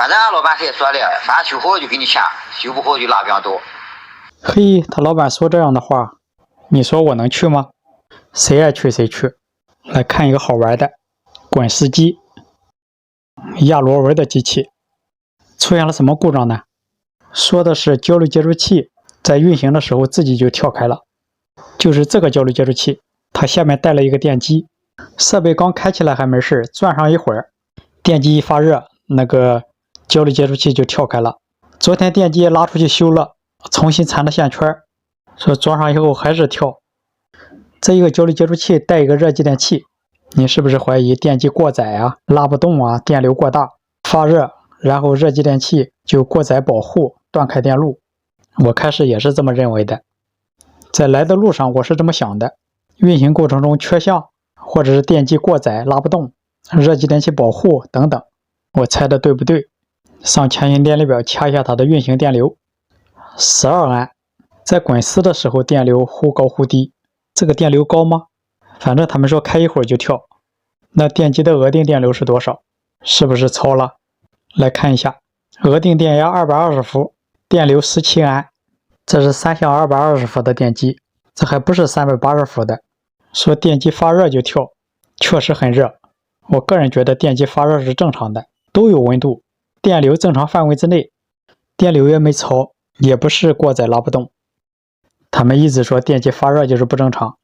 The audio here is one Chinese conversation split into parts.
反正俺老板还说了，反正修好就给你钱，修不好就拉兵走。嘿，他老板说这样的话，你说我能去吗？谁爱去谁去。来看一个好玩的，滚石机，亚螺纹的机器，出现了什么故障呢？说的是交流接触器在运行的时候自己就跳开了，就是这个交流接触器，它下面带了一个电机，设备刚开起来还没事，转上一会儿，电机一发热，那个交流接触器就跳开了。昨天电机拉出去修了，重新缠了线圈，说装上以后还是跳。这一个交流接触器带一个热继电器，你是不是怀疑电机过载啊，拉不动啊，电流过大发热，然后热继电器就过载保护断开电路？我开始也是这么认为的，在来的路上我是这么想的，运行过程中缺项，或者是电机过载拉不动，热继电器保护等等，我猜的对不对？上强行电力表掐一下它的运行电流，12安，在滚丝的时候电流忽高忽低，这个电流高吗？反正他们说开一会儿就跳。那电机的额定电流是多少？是不是超了？来看一下，额定电压220伏，电流17安，这是3项220伏的电机，这还不是380伏的。说电机发热就跳，确实很热。我个人觉得电机发热是正常的，都有温度，电流正常范围之内，电流也没超，也不是过载拉不动。他们一直说电机发热就是不正常。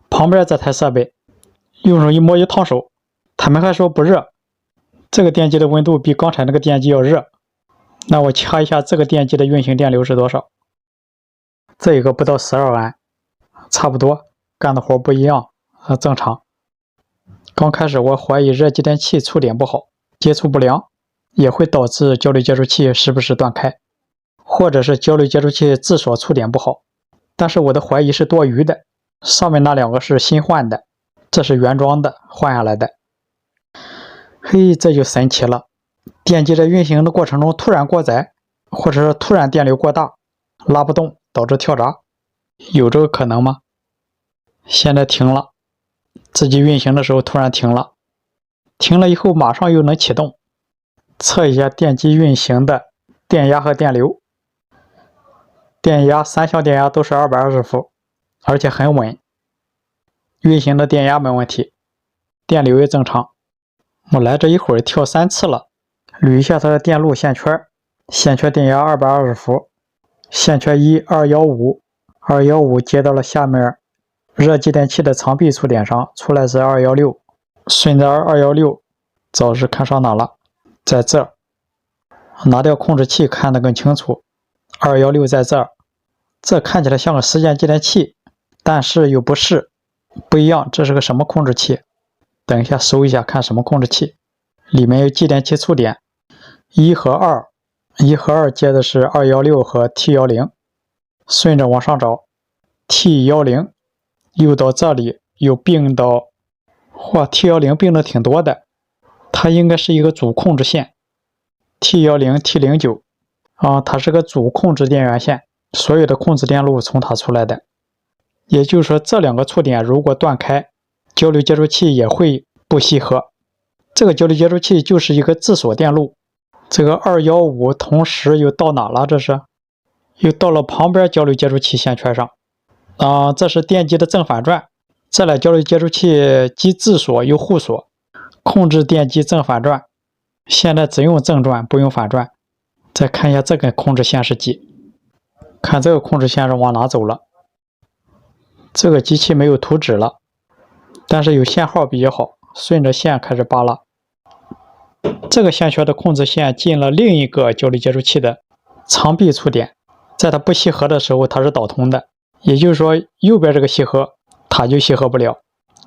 旁边这台设备用手一摸一烫手，他们还说不热，这个电机的温度比刚才那个电机要热。那我掐一下这个电机的运行电流是多少？这个不到12安，差不多，干的活不一样，正常。刚开始我怀疑热继电器触点不好，接触不良，也会导致交流接触器时不时断开，或者是交流接触器自锁触点不好。但是我的怀疑是多余的，上面那两个是新换的，这是原装的，换下来的。嘿，这就神奇了，电机在运行的过程中突然过载，或者是突然电流过大，拉不动导致跳闸，有这个可能吗？现在停了，自己运行的时候突然停了，停了以后马上又能启动。测一下电机运行的电压和电流，电压3项电压都是220伏，而且很稳，运行的电压没问题，电流也正常。我来这一会儿跳3次了，捋一下它的电路线圈，线圈电压220伏，线圈1 215接到了下面热继电器的长臂触点上，出来是216，顺着216找是看上哪了，在这儿，拿掉控制器看得更清楚，216在这儿，这看起来像个实践继电器，但是又不是，不一样，这是个什么控制器？等一下搜一下看什么控制器，里面有继电器触点1和2，1和2接的是216和 T10， 顺着往上找 T10， 又到这里又并到，哇 T10 并的挺多的，它应该是一个主控制线 T10 T09 它是个主控制电源线，所有的控制电路从它出来的。也就是说这两个触点如果断开，交流接触器也会不吸合。这个交流接触器就是一个自锁电路。这个215同时又到哪了？这是又到了旁边交流接触器线圈上。这是电机的正反转，这俩交流接触器既自锁又互锁，控制电机正反转。现在只用正转不用反转。再看一下这根控制线是几，看这个控制线是往哪走了。这个机器没有图纸了，但是有线号比较好，顺着线开始扒拉。这个线圈的控制线进了另一个交流接触器的长臂触点，在它不吸合的时候它是导通的，也就是说右边这个吸合它就吸合不了。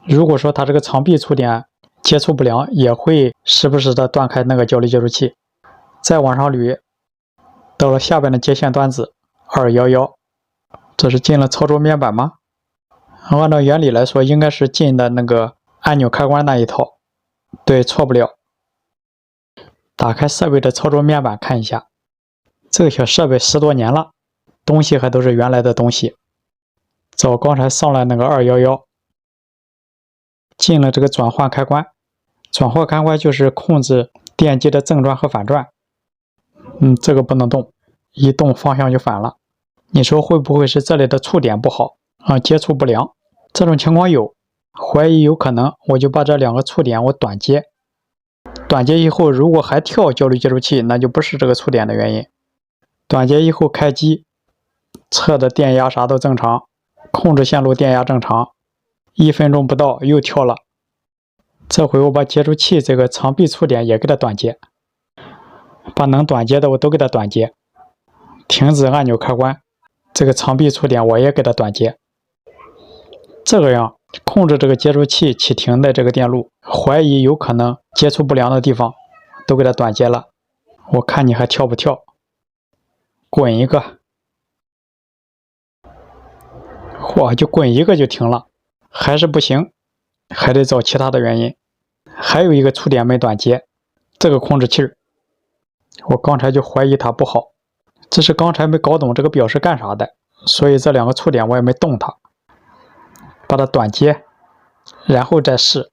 如果说它这个长臂触点接触不良，也会时不时的断开那个交流接触器。再往上捋，到了下边的接线端子211，这是进了操作面板吗？按照原理来说应该是进的那个按钮开关那一套，对，错不了。打开设备的操作面板看一下，这个小设备10多年了，东西还都是原来的东西。找刚才上来那个211，进了这个转换开关，转换开关就是控制电机的正转和反转，这个不能动，一动方向就反了。你说会不会是这里的触点不好啊？接触不良？这种情况有，怀疑有可能，我就把这2个触点我短接。短接以后，如果还跳交流接触器，那就不是这个触点的原因。短接以后开机，测的电压啥都正常，控制线路电压正常，1分钟不到又跳了。这回我把接触器这个长臂触点也给它短接，把能短接的我都给它短接。停止按钮开关，这个长臂触点我也给它短接。这个样控制这个接触器启停的这个电路，怀疑有可能接触不良的地方都给它短接了。我看你还跳不跳？滚一个，嚯，就滚一个就停了，还是不行，还得找其他的原因。还有一个触点没短接，这个控制器我刚才就怀疑它不好，只是刚才没搞懂这个表是干啥的，所以这2个触点我也没动它，把它短接，然后再试。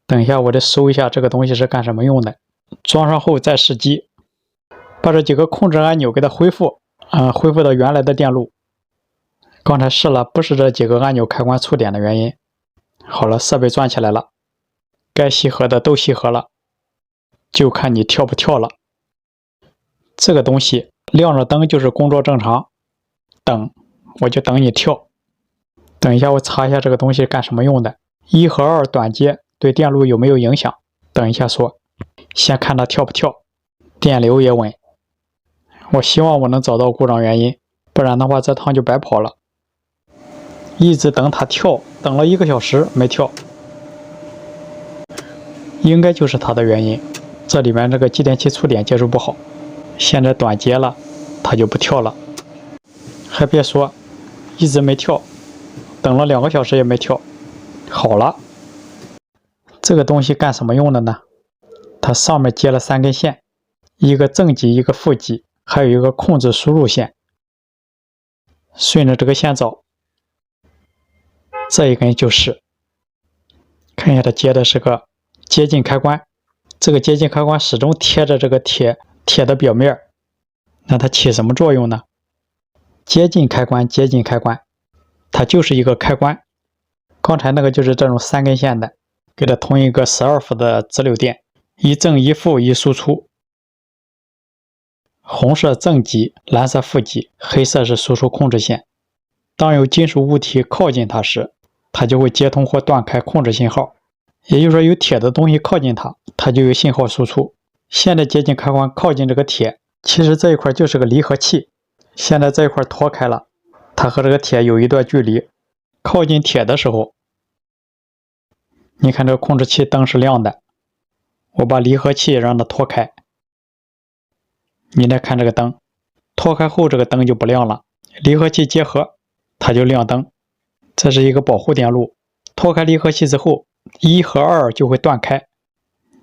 等一下我得搜一下这个东西是干什么用的，装上后再试机，把这几个控制按钮给它恢复到原来的电路。刚才试了，不是这几个按钮开关触点的原因。好了，设备转起来了，该吸合的都吸合了，就看你跳不跳了。这个东西亮着灯就是工作正常，等我就等你跳。等一下我查一下这个东西干什么用的，1和2短接对电路有没有影响？等一下说，先看它跳不跳，电流也稳。我希望我能找到故障原因，不然的话这趟就白跑了。一直等它跳，等了1个小时没跳，应该就是它的原因。这里面这个继电器触点接触不好，现在短接了，它就不跳了。还别说，一直没跳，等了2个小时也没跳。好了，这个东西干什么用的呢？它上面接了3根线，一个正极，一个负极，还有一个控制输入线。顺着这个线找，这一根就是。看一下它接的是个接近开关，这个接近开关始终贴着这个铁的表面，那它起什么作用呢？接近开关，接近开关，它就是一个开关。刚才那个就是这种3根线的，给它通一个12伏的直流电，一正一负一输出。红色正极，蓝色负极，黑色是输出控制线。当有金属物体靠近它时，它就会接通或断开控制信号。也就是说，有铁的东西靠近它，它就有信号输出。现在接近开关靠近这个铁，其实这一块就是个离合器。现在这一块脱开了，它和这个铁有一段距离。靠近铁的时候，你看这个控制器灯是亮的，我把离合器让它脱开。你再看这个灯，脱开后这个灯就不亮了，离合器结合，它就亮灯。这是一个保护电路。脱开离合器之后，1和2就会断开。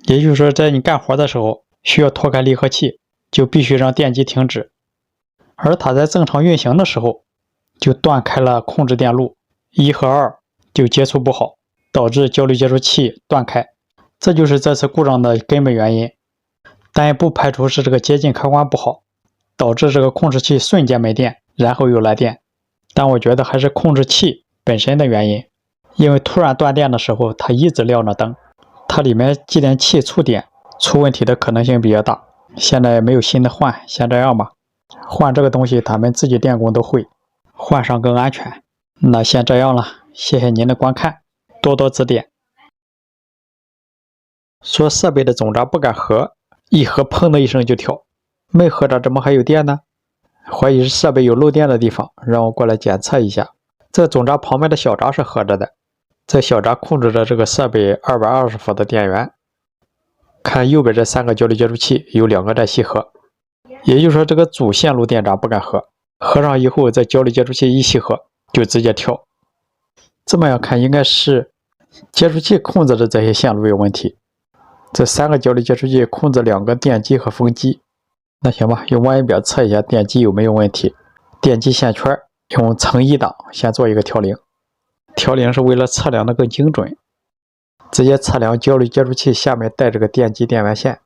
也就是说，在你干活的时候需要脱开离合器，就必须让电机停止。而它在正常运行的时候，就断开了控制电路，1和2就接触不好，导致交流接触器断开。这就是这次故障的根本原因。但也不排除是这个接近开关不好，导致这个控制器瞬间没电，然后又来电。但我觉得还是控制器本身的原因，因为突然断电的时候，它一直亮着灯，它里面继电器触点出问题的可能性比较大。现在没有新的换，先这样吧。换这个东西他们自己电工都会，换上更安全。那先这样了，谢谢您的观看，多多指点。说设备的总闸不敢合，一合砰的一声就跳，没合着怎么还有电呢？怀疑是设备有漏电的地方，让我过来检测一下。这总闸旁边的小闸是合着的，这小闸控制着这个设备220伏的电源。看右边这3个交流接触器有2个在吸合，也就是说这个主线路电闸不敢合，合上以后这交流接触器一吸合就直接跳。这么样看应该是接触器控制的这些线路有问题，这3个交流接触器控制2个电机和风机。那行吧，用望远表测一下电机有没有问题。电机线圈用层1档先做一个调零，调零是为了测量的更精准，直接测量交流接触器下面带这个电机电源线。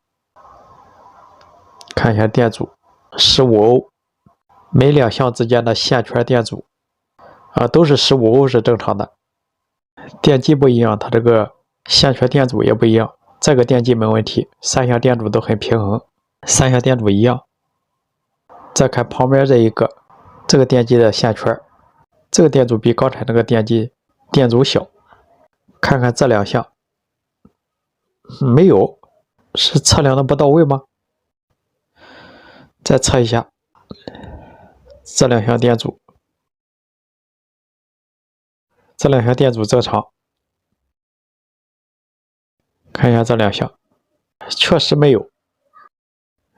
看一下电阻，15欧，每两项之间的线圈电阻都是15欧是正常的。电机不一样，它这个线圈电阻也不一样。这个电机没问题，三项电阻都很平衡，三项电阻一样。再看旁边这一个，这个电机的线圈，这个电阻比刚才那个电机电阻小。看看这两项，没有，是测量的不到位吗？再测一下这两项电阻，这两项电阻正常。看一下这两项，确实没有，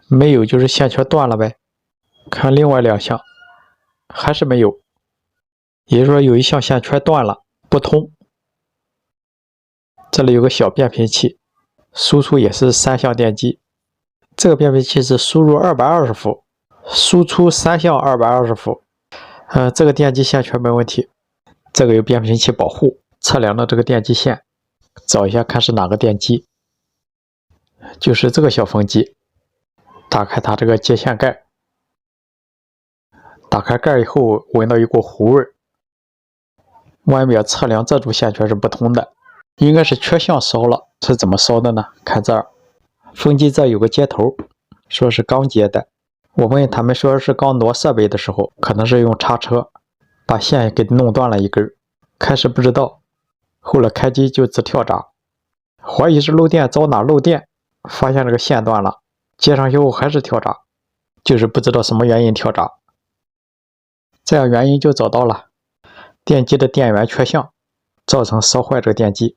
没有就是线圈断了呗。看另外两项，还是没有，也就是说有一项线圈断了，不通。这里有个小变频器，输出也是三项电机。这个变频器是输入220伏，输出三项220伏。这个电机线圈没问题，这个有变频器保护，测量的这个电机线，找一下看是哪个电机，就是这个小风机。打开它这个接线盖，打开盖以后闻到一股糊味，外面测量这组线圈是不通的，应该是缺项烧了。是怎么烧的呢？看这儿，风机这有个接头，说是刚接的。我问他们说是刚挪设备的时候，可能是用叉车把线给弄断了一根，开始不知道，后来开机就直跳闸，怀疑是漏电，找哪漏电，发现这个线断了，接上去后还是跳闸，就是不知道什么原因跳闸。这样原因就找到了，电机的电源缺项，造成烧坏这个电机。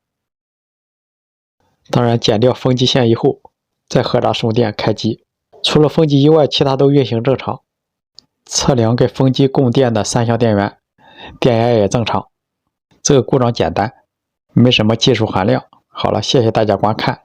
当然剪掉风机线以后，再合闸送电开机，除了风机以外，其他都运行正常。测量给风机供电的三项电源，电压也正常。这个故障简单，没什么技术含量。好了，谢谢大家观看。